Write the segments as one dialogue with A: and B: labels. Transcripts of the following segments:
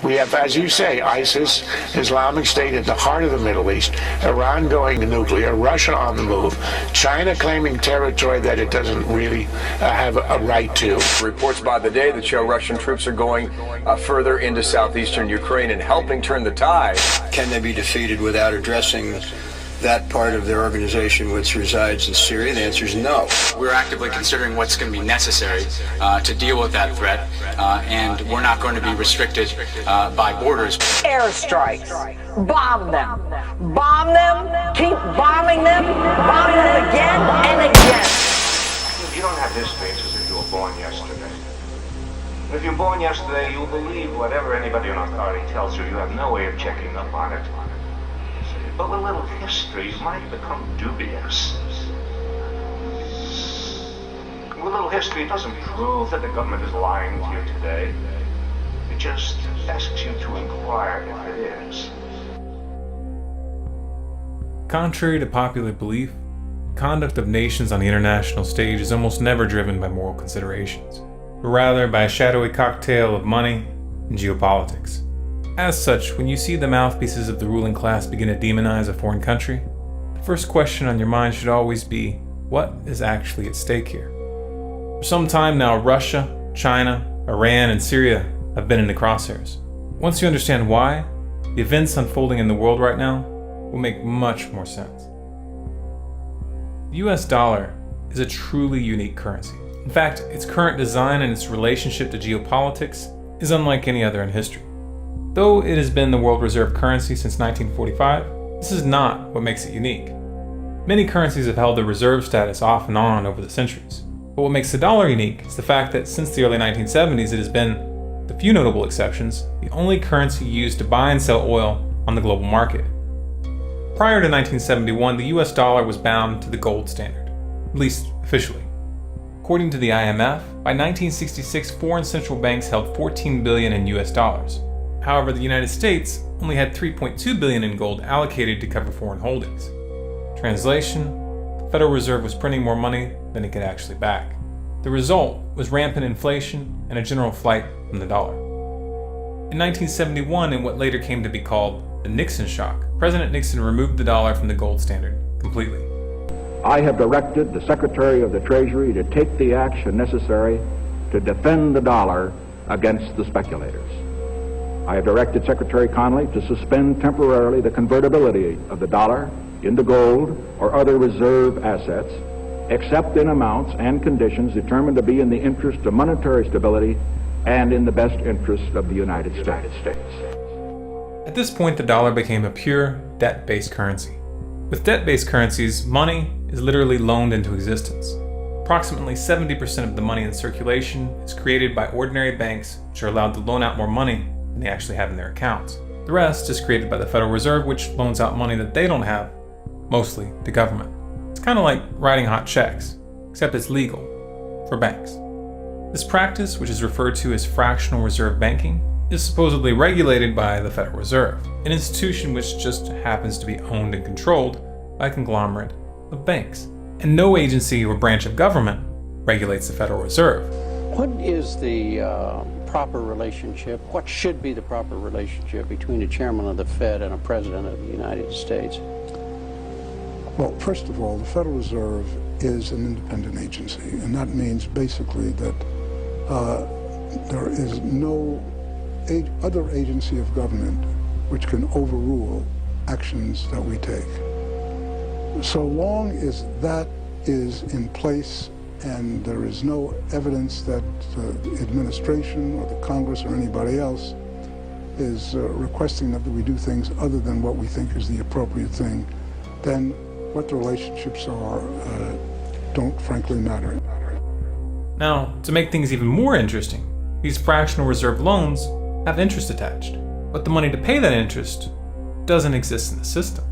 A: We have, as you say, ISIS, Islamic State at the heart of the Middle East, Iran going nuclear, Russia on the move, China claiming territory that it doesn't really have a right to.
B: Reports by the day that show Russian troops are going further into southeastern Ukraine and helping turn the tide.
C: Can they be defeated without addressing that part of their organization which resides in Syria? The answer is no.
D: We're actively considering what's going to be necessary to deal with that threat, and we're not going to be restricted by borders.
E: Airstrikes. Bomb them. Bomb them. Keep bombing them. Bombing them again and again.
F: You don't have history, it's as if you were born yesterday. And if you're born yesterday, you'll believe whatever anybody in authority tells you. You have no way of checking up on it. But with a little history, you might become dubious. With a little history, it doesn't prove that the government is lying to you today. It just asks you to inquire if it is.
G: Contrary to popular belief, conduct of nations on the international stage is almost never driven by moral considerations, but rather by a shadowy cocktail of money and geopolitics. As such, when you see the mouthpieces of the ruling class begin to demonize a foreign country, the first question on your mind should always be, what is actually at stake here? For some time now, Russia, China, Iran, and Syria have been in the crosshairs. Once you understand why, the events unfolding in the world right now will make much more sense. The US dollar is a truly unique currency. In fact, its current design and its relationship to geopolitics is unlike any other in history. Though it has been the world reserve currency since 1945, this is not what makes it unique. Many currencies have held their reserve status off and on over the centuries. But what makes the dollar unique is the fact that since the early 1970s it has been, with a few notable exceptions, the only currency used to buy and sell oil on the global market. Prior to 1971, the US dollar was bound to the gold standard, at least officially. According to the IMF, by 1966 foreign central banks held $14 billion in US dollars. However, the United States only had $3.2 billion in gold allocated to cover foreign holdings. Translation: the Federal Reserve was printing more money than it could actually back. The result was rampant inflation and a general flight from the dollar. In 1971, in what later came to be called the Nixon shock, President Nixon removed the dollar from the gold standard completely.
H: I have directed the Secretary of the Treasury to take the action necessary to defend the dollar against the speculators. I have directed Secretary Connally to suspend temporarily the convertibility of the dollar into gold or other reserve assets, except in amounts and conditions determined to be in the interest of monetary stability and in the best interest of the United States.
G: At this point, the dollar became a pure debt-based currency. With debt-based currencies, money is literally loaned into existence. Approximately 70% of the money in circulation is created by ordinary banks, which are allowed to loan out more money than they actually have in their accounts. The rest is created by the Federal Reserve, which loans out money that they don't have, mostly to government. It's kind of like writing hot checks, except it's legal for banks. This practice, which is referred to as fractional reserve banking, is supposedly regulated by the Federal Reserve, an institution which just happens to be owned and controlled by a conglomerate of banks. And no agency or branch of government regulates the Federal Reserve.
I: What is the proper relationship, what should be the proper relationship between a chairman of the Fed and a president of the United States?
J: Well, first of all, the Federal Reserve is an independent agency, and that means basically that there is no other agency of government which can overrule actions that we take. So long as that is in place and there is no evidence that the administration or the Congress or anybody else is requesting that we do things other than what we think is the appropriate thing, then what the relationships are don't frankly matter.
G: Now, to make things even more interesting, these fractional reserve loans have interest attached, but the money to pay that interest doesn't exist in the system.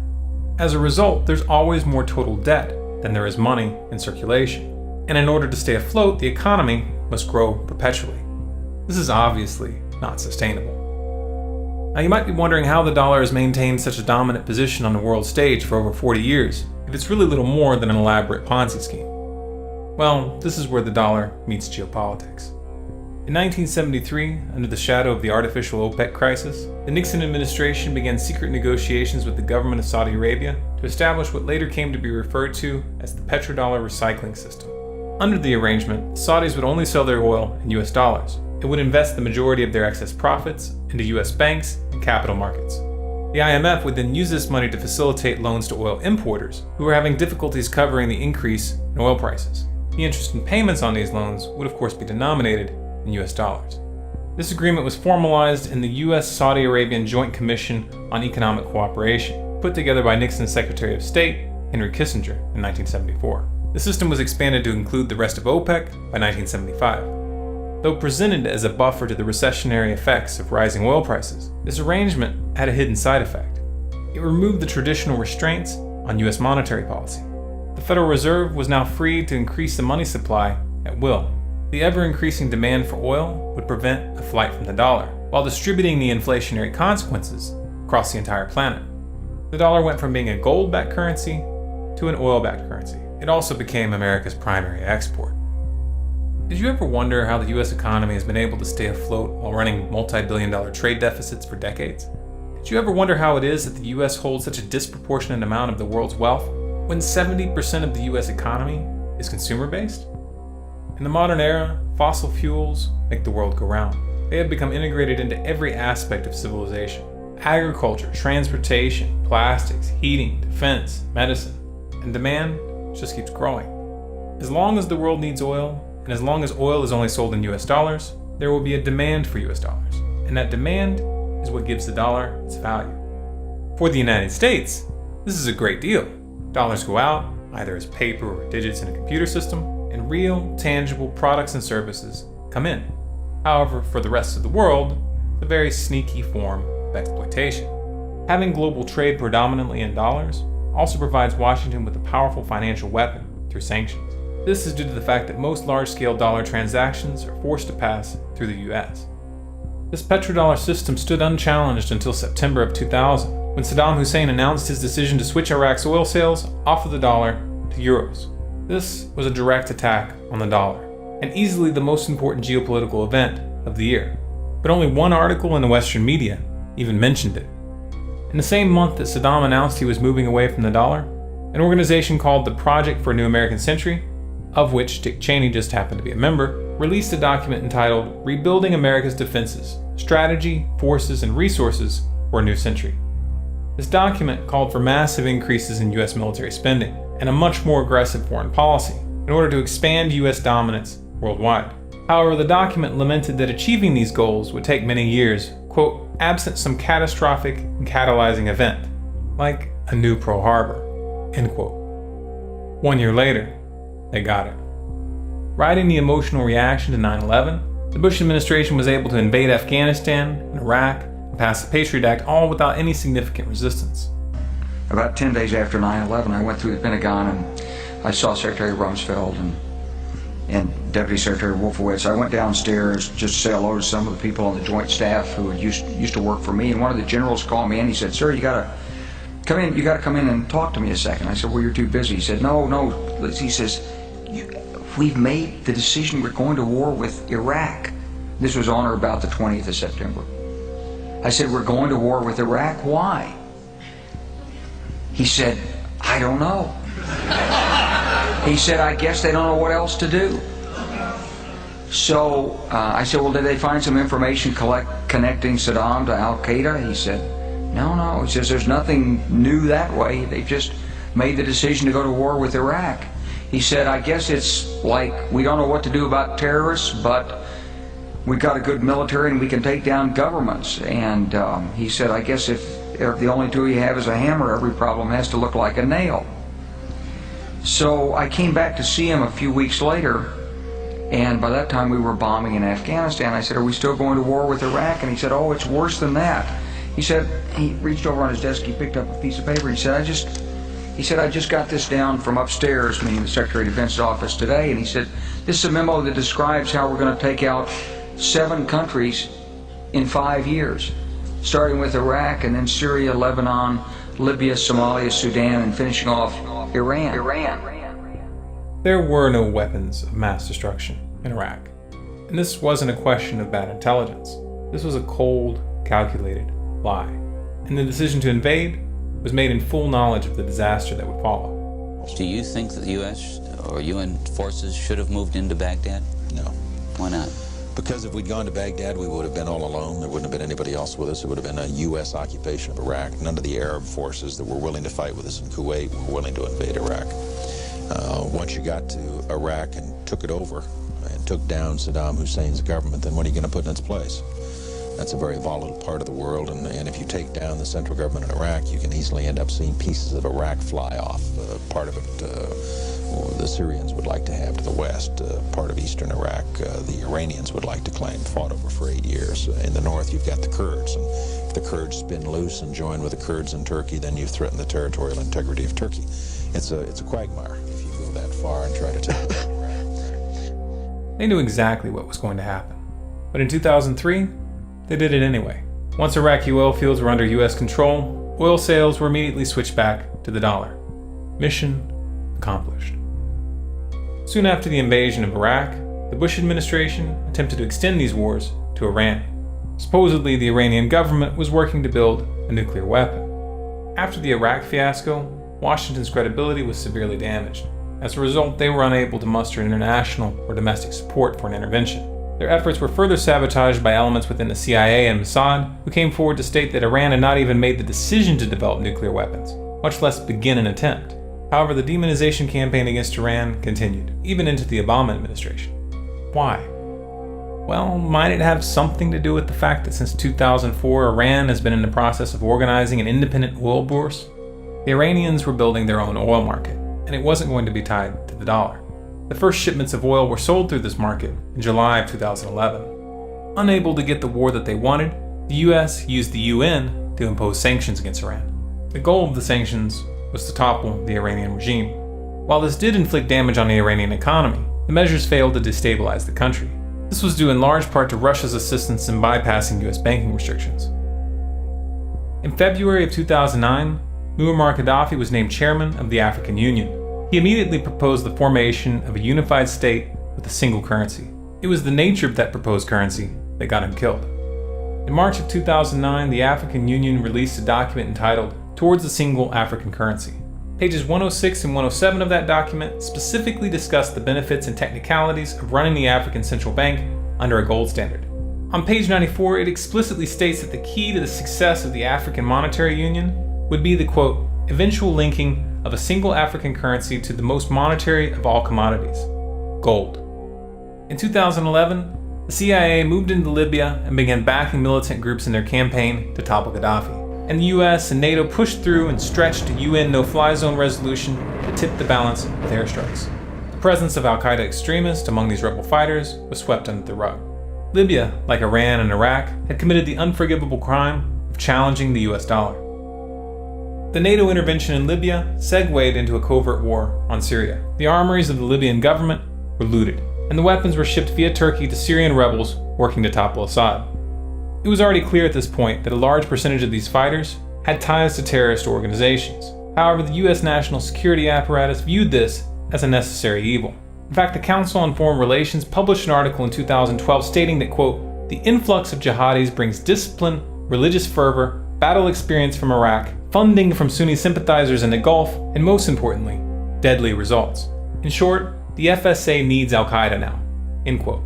G: As a result, there's always more total debt than there is money in circulation. And in order to stay afloat, the economy must grow perpetually. This is obviously not sustainable. Now you might be wondering how the dollar has maintained such a dominant position on the world stage for over 40 years, if it's really little more than an elaborate Ponzi scheme. Well, this is where the dollar meets geopolitics. In 1973, under the shadow of the artificial OPEC crisis, the Nixon administration began secret negotiations with the government of Saudi Arabia to establish what later came to be referred to as the petrodollar recycling system. Under the arrangement, the Saudis would only sell their oil in US dollars and would invest the majority of their excess profits into US banks and capital markets. The IMF would then use this money to facilitate loans to oil importers who were having difficulties covering the increase in oil prices. The interest and payments on these loans would of course be denominated in US dollars. This agreement was formalized in the US-Saudi Arabian Joint Commission on Economic Cooperation, put together by Nixon's Secretary of State, Henry Kissinger, in 1974. The system was expanded to include the rest of OPEC by 1975. Though presented as a buffer to the recessionary effects of rising oil prices, this arrangement had a hidden side effect. It removed the traditional restraints on US monetary policy. The Federal Reserve was now free to increase the money supply at will. The ever-increasing demand for oil would prevent a flight from the dollar, while distributing the inflationary consequences across the entire planet. The dollar went from being a gold-backed currency to an oil-backed currency. It also became America's primary export. Did you ever wonder how the US economy has been able to stay afloat while running multi-billion-dollar trade deficits for decades? Did you ever wonder how it is that the US holds such a disproportionate amount of the world's wealth when 70% of the US economy is consumer-based? In the modern era, fossil fuels make the world go round. They have become integrated into every aspect of civilization. Agriculture, transportation, plastics, heating, defense, medicine, and demand just keeps growing. As long as the world needs oil, and as long as oil is only sold in US dollars, there will be a demand for US dollars. And that demand is what gives the dollar its value. For the United States, this is a great deal. Dollars go out, either as paper or digits in a computer system, and real, tangible products and services come in. However, for the rest of the world, it's a very sneaky form of exploitation. Having global trade predominantly in dollars also provides Washington with a powerful financial weapon through sanctions. This is due to the fact that most large-scale dollar transactions are forced to pass through the US. This petrodollar system stood unchallenged until September of 2000, when Saddam Hussein announced his decision to switch Iraq's oil sales off of the dollar to euros. This was a direct attack on the dollar, and easily the most important geopolitical event of the year. But only one article in the Western media even mentioned it. In the same month that Saddam announced he was moving away from the dollar, an organization called the Project for a New American Century, of which Dick Cheney just happened to be a member, released a document entitled Rebuilding America's Defenses, Strategy, Forces, and Resources for a New Century. This document called for massive increases in US military spending and a much more aggressive foreign policy in order to expand US dominance worldwide. However, the document lamented that achieving these goals would take many years, quote, absent some catastrophic and catalyzing event, like a new Pearl Harbor, end quote. 1 year later, they got it. Riding the emotional reaction to 9/11, the Bush administration was able to invade Afghanistan and Iraq and pass the Patriot Act all without any significant resistance.
K: About 10 days after 9/11, I went through the Pentagon and I saw Secretary Rumsfeld and Deputy Secretary Wolfowitz. I went downstairs just to say hello to some of the people on the joint staff who used to work for me, and one of the generals called me and he said, "Sir, you gotta come in and talk to me a second." I said, "Well, you're too busy." He said, No. He says, "We've made the decision, we're going to war with Iraq." This was on or about the 20th of September. I said, "We're going to war with Iraq? Why?" He said, "I don't know." He said, "I guess they don't know what else to do." So I said, "Well, did they find some information connecting Saddam to Al-Qaeda?" He said, No. He says, "There's nothing new that way. They've just made the decision to go to war with Iraq." He said, "I guess it's like we don't know what to do about terrorists, but we've got a good military and we can take down governments." And he said, "I guess if the only tool you have is a hammer, every problem has to look like a nail." So I came back to see him a few weeks later, and by that time we were bombing in Afghanistan. I said, "Are we still going to war with Iraq?" And he said, "Oh, it's worse than that." He said, he reached over on his desk, he picked up a piece of paper, he said, I just got this down from upstairs, meaning the Secretary of Defense's office today, and he said, "This is a memo that describes how we're going to take out 7 countries in 5 years, starting with Iraq and then Syria, Lebanon, Libya, Somalia, Sudan, and finishing off Iran."
G: There were no weapons of mass destruction in Iraq. And this wasn't a question of bad intelligence. This was a cold, calculated lie. And the decision to invade was made in full knowledge of the disaster that would follow.
L: Do you think that the U.S. or UN forces should have moved into Baghdad?
M: No.
L: Why not?
M: Because if we'd gone to Baghdad, we would have been all alone. There wouldn't have been anybody else with us. It would have been a U.S. occupation of Iraq. None of the Arab forces that were willing to fight with us in Kuwait were willing to invade Iraq. Once you got to Iraq and took it over and took down Saddam Hussein's government, then what are you going to put in its place? That's a very volatile part of the world, and if you take down the central government in Iraq, you can easily end up seeing pieces of Iraq fly off. Part of it the Syrians would like to have to the west. Part of eastern Iraq, the Iranians would like to claim, fought over for 8 years. In the north, you've got the Kurds, and if the Kurds spin loose and join with the Kurds in Turkey, then you've threatened the territorial integrity of Turkey. It's a quagmire if you go that far and try to take down Iraq.
G: They knew exactly what was going to happen. But in 2003, they did it anyway. Once Iraqi oil fields were under U.S. control, oil sales were immediately switched back to the dollar. Mission accomplished. Soon after the invasion of Iraq, the Bush administration attempted to extend these wars to Iran. Supposedly, the Iranian government was working to build a nuclear weapon. After the Iraq fiasco, Washington's credibility was severely damaged. As a result, they were unable to muster international or domestic support for an intervention. Their efforts were further sabotaged by elements within the CIA and Mossad, who came forward to state that Iran had not even made the decision to develop nuclear weapons, much less begin an attempt. However, the demonization campaign against Iran continued, even into the Obama administration. Why? Well, might it have something to do with the fact that since 2004, Iran has been in the process of organizing an independent oil bourse? The Iranians were building their own oil market, and it wasn't going to be tied to the dollar. The first shipments of oil were sold through this market in July of 2011. Unable to get the war that they wanted, the US used the UN to impose sanctions against Iran. The goal of the sanctions was to topple the Iranian regime. While this did inflict damage on the Iranian economy, the measures failed to destabilize the country. This was due in large part to Russia's assistance in bypassing US banking restrictions. In February of 2009, Muammar Gaddafi was named chairman of the African Union. He immediately proposed the formation of a unified state with a single currency. It was the nature of that proposed currency that got him killed. In March of 2009, the African Union released a document entitled Towards a Single African Currency. Pages 106 and 107 of that document specifically discuss the benefits and technicalities of running the African Central Bank under a gold standard. On page 94, it explicitly states that the key to the success of the African Monetary Union would be the, quote, eventual linking of a single African currency to the most monetary of all commodities, gold. In 2011, the CIA moved into Libya and began backing militant groups in their campaign to topple Gaddafi, and the US and NATO pushed through and stretched a UN no-fly zone resolution to tip the balance with airstrikes. The presence of al-Qaeda extremists among these rebel fighters was swept under the rug. Libya, like Iran and Iraq, had committed the unforgivable crime of challenging the US dollar. The NATO intervention in Libya segued into a covert war on Syria. The armories of the Libyan government were looted, and the weapons were shipped via Turkey to Syrian rebels working to topple Assad. It was already clear at this point that a large percentage of these fighters had ties to terrorist organizations. However, the US national security apparatus viewed this as a necessary evil. In fact, the Council on Foreign Relations published an article in 2012 stating that, quote, the influx of jihadis brings discipline, religious fervor, battle experience from Iraq, funding from Sunni sympathizers in the Gulf, and most importantly, deadly results. In short, the FSA needs al-Qaeda now, end quote.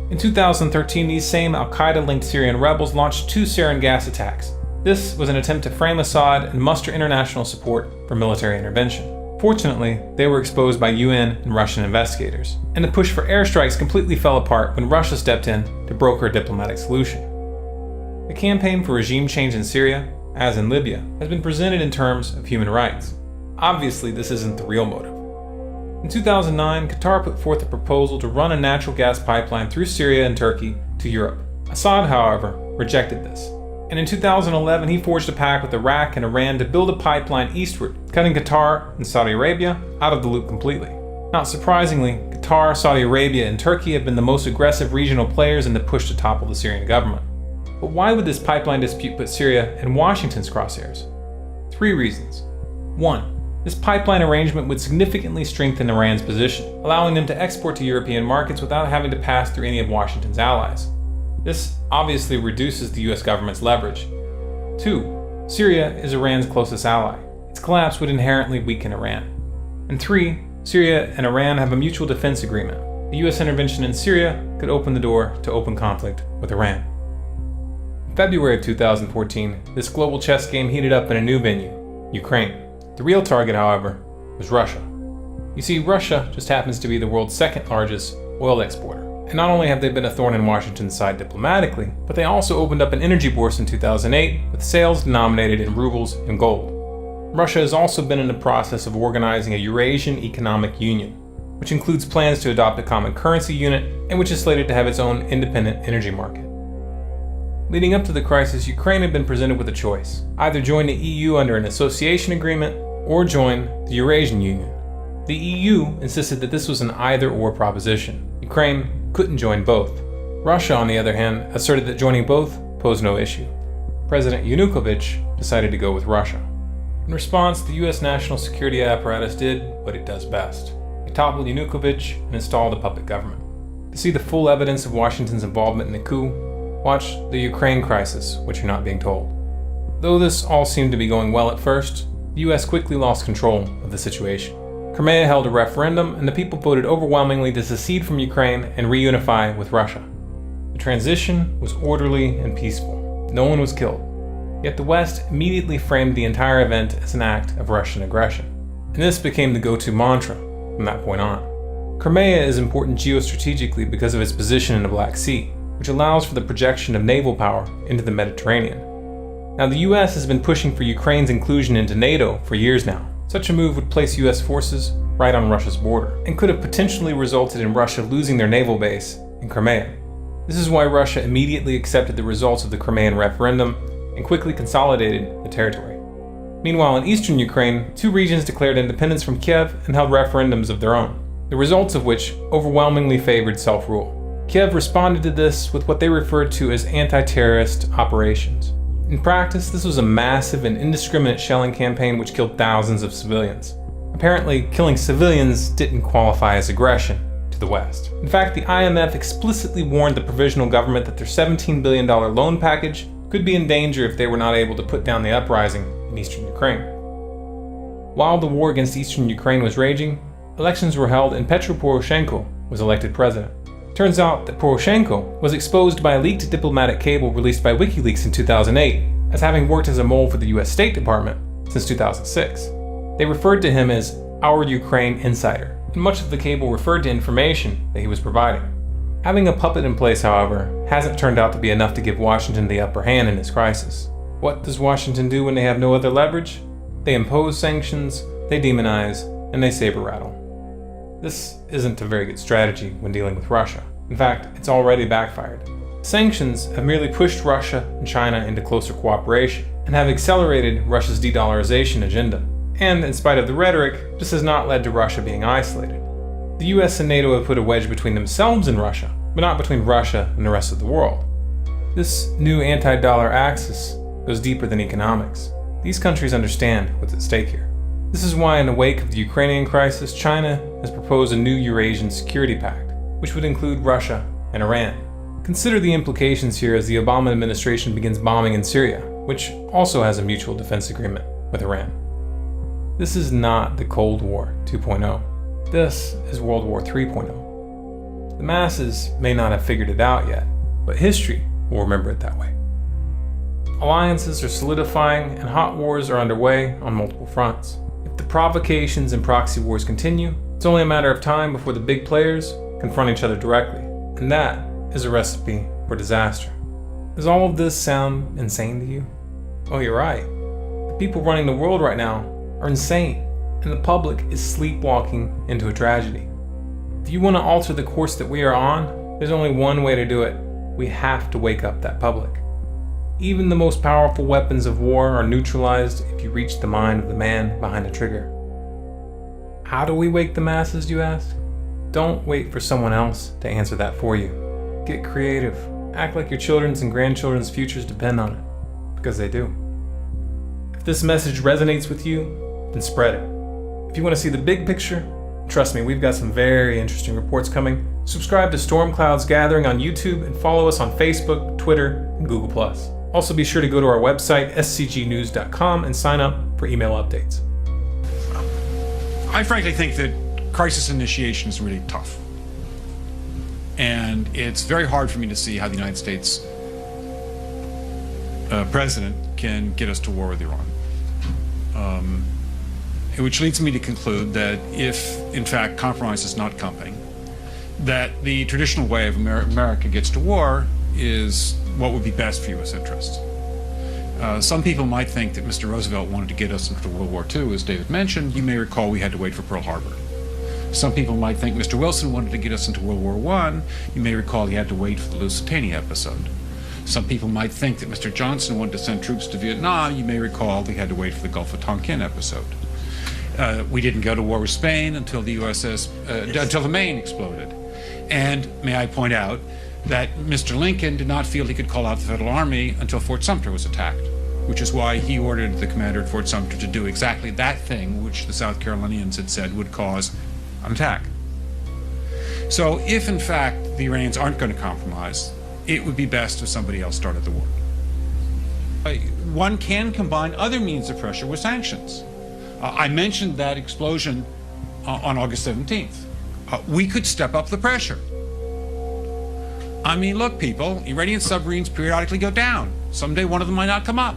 G: In 2013, these same al-Qaeda-linked Syrian rebels launched 2 sarin gas attacks. This was an attempt to frame Assad and muster international support for military intervention. Fortunately, they were exposed by UN and Russian investigators, and the push for airstrikes completely fell apart when Russia stepped in to broker a diplomatic solution. The campaign for regime change in Syria, as in Libya, has been presented in terms of human rights. Obviously, this isn't the real motive. In 2009, Qatar put forth a proposal to run a natural gas pipeline through Syria and Turkey to Europe. Assad, however, rejected this. And in 2011, he forged a pact with Iraq and Iran to build a pipeline eastward, cutting Qatar and Saudi Arabia out of the loop completely. Not surprisingly, Qatar, Saudi Arabia, and Turkey have been the most aggressive regional players in the push to topple the Syrian government. But why would this pipeline dispute put Syria in Washington's crosshairs? 3 reasons. 1. This pipeline arrangement would significantly strengthen Iran's position, allowing them to export to European markets without having to pass through any of Washington's allies. This obviously reduces the US government's leverage. 2. Syria is Iran's closest ally. Its collapse would inherently weaken Iran. And 3. Syria and Iran have a mutual defense agreement. The US intervention in Syria could open the door to open conflict with Iran. In February of 2014, this global chess game heated up in a new venue, Ukraine. The real target, however, was Russia. You see, Russia just happens to be the world's second largest oil exporter. And not only have they been a thorn in Washington's side diplomatically, but they also opened up an energy bourse in 2008 with sales denominated in rubles and gold. Russia has also been in the process of organizing a Eurasian Economic Union, which includes plans to adopt a common currency unit and which is slated to have its own independent energy market. Leading up to the crisis, Ukraine had been presented with a choice: either join the EU under an association agreement or join the Eurasian Union. The EU insisted that this was an either-or proposition. Ukraine couldn't join both. Russia, on the other hand, asserted that joining both posed no issue. President Yanukovych decided to go with Russia. In response, the US national security apparatus did what it does best. It toppled Yanukovych and installed a puppet government. To see the full evidence of Washington's involvement in the coup, watch the Ukraine crisis, which you're not being told. Though this all seemed to be going well at first, the US quickly lost control of the situation. Crimea held a referendum, and the people voted overwhelmingly to secede from Ukraine and reunify with Russia. The transition was orderly and peaceful. No one was killed. Yet the West immediately framed the entire event as an act of Russian aggression. And this became the go-to mantra from that point on. Crimea is important geostrategically because of its position in the Black Sea, which allows for the projection of naval power into the Mediterranean. Now, the US has been pushing for Ukraine's inclusion into NATO for years now. Such a move would place US forces right on Russia's border, and could have potentially resulted in Russia losing their naval base in Crimea. This is why Russia immediately accepted the results of the Crimean referendum and quickly consolidated the territory. Meanwhile, in eastern Ukraine, 2 regions declared independence from Kiev and held referendums of their own, the results of which overwhelmingly favored self-rule. Kiev responded to this with what they referred to as anti-terrorist operations. In practice, this was a massive and indiscriminate shelling campaign which killed thousands of civilians. Apparently, killing civilians didn't qualify as aggression to the West. In fact, the IMF explicitly warned the provisional government that their $17 billion loan package could be in danger if they were not able to put down the uprising in eastern Ukraine. While the war against eastern Ukraine was raging, elections were held and Petro Poroshenko was elected president. Turns out that Poroshenko was exposed by a leaked diplomatic cable released by WikiLeaks in 2008 as having worked as a mole for the US State Department since 2006. They referred to him as our Ukraine insider, and much of the cable referred to information that he was providing. Having a puppet in place, however, hasn't turned out to be enough to give Washington the upper hand in this crisis. What does Washington do when they have no other leverage? They impose sanctions, they demonize, and they saber rattle. This isn't a very good strategy when dealing with Russia. In fact, it's already backfired. Sanctions have merely pushed Russia and China into closer cooperation and have accelerated Russia's de-dollarization agenda. And in spite of the rhetoric, this has not led to Russia being isolated. The US and NATO have put a wedge between themselves and Russia, but not between Russia and the rest of the world. This new anti-dollar axis goes deeper than economics. These countries understand what's at stake here. This is why in the wake of the Ukrainian crisis, China has proposed a new Eurasian Security Pact, which would include Russia and Iran. Consider the implications here as the Obama administration begins bombing in Syria, which also has a mutual defense agreement with Iran. This is not the Cold War 2.0. This is World War 3.0. The masses may not have figured it out yet, but history will remember it that way. Alliances are solidifying and hot wars are underway on multiple fronts. If the provocations and proxy wars continue, it's only a matter of time before the big players confront each other directly, and that is a recipe for disaster. Does all of this sound insane to you? Oh, you're right. The people running the world right now are insane, and the public is sleepwalking into a tragedy. If you want to alter the course that we are on, there's only one way to do it. We have to wake up that public. Even the most powerful weapons of war are neutralized if you reach the mind of the man behind the trigger. How do we wake the masses, you ask? Don't wait for someone else to answer that for you. Get creative. Act like your children's and grandchildren's futures depend on it, because they do. If this message resonates with you, then spread it. If you want to see the big picture, trust me, we've got some very interesting reports coming. Subscribe to StormCloudsGathering on YouTube and follow us on Facebook, Twitter, and Google+. Also be sure to go to our website, scgnews.com, and sign up for email updates.
N: I frankly think that crisis initiation is really tough. And it's very hard for me to see how the United States president can get us to war with Iran. Which leads me to conclude that if, in fact, compromise is not coming, that the traditional way of America gets to war is what would be best for U.S. interests. Some people might think that Mr. Roosevelt wanted to get us into World War II, as David mentioned. You may recall we had to wait for Pearl Harbor. Some people might think Mr. Wilson wanted to get us into World War I. You may recall he had to wait for the Lusitania episode. Some people might think that Mr. Johnson wanted to send troops to Vietnam. You may recall he had to wait for the Gulf of Tonkin episode. We didn't go to war with Spain until the until the Maine exploded. And may I point out that Mr. Lincoln did not feel he could call out the Federal Army until Fort Sumter was attacked, which is why he ordered the commander at Fort Sumter to do exactly that thing which the South Carolinians had said would cause an attack. So if, in fact, the Iranians aren't going to compromise, it would be best if somebody else started the war. One can combine other means of pressure with sanctions. I mentioned that explosion on August 17th. We could step up the pressure. I mean, look, people, Iranian submarines periodically go down. Someday one of them might not come up.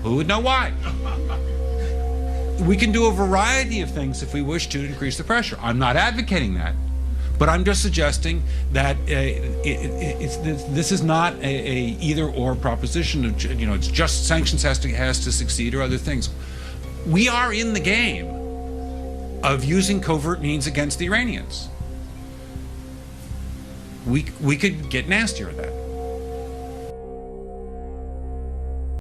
N: Who would know why? We can do a variety of things if we wish to increase the pressure. I'm not advocating that, but I'm just suggesting that this is not a either-or proposition. It's just sanctions has to succeed or other things. We are in the game of using covert means against the Iranians. We could get nastier at that.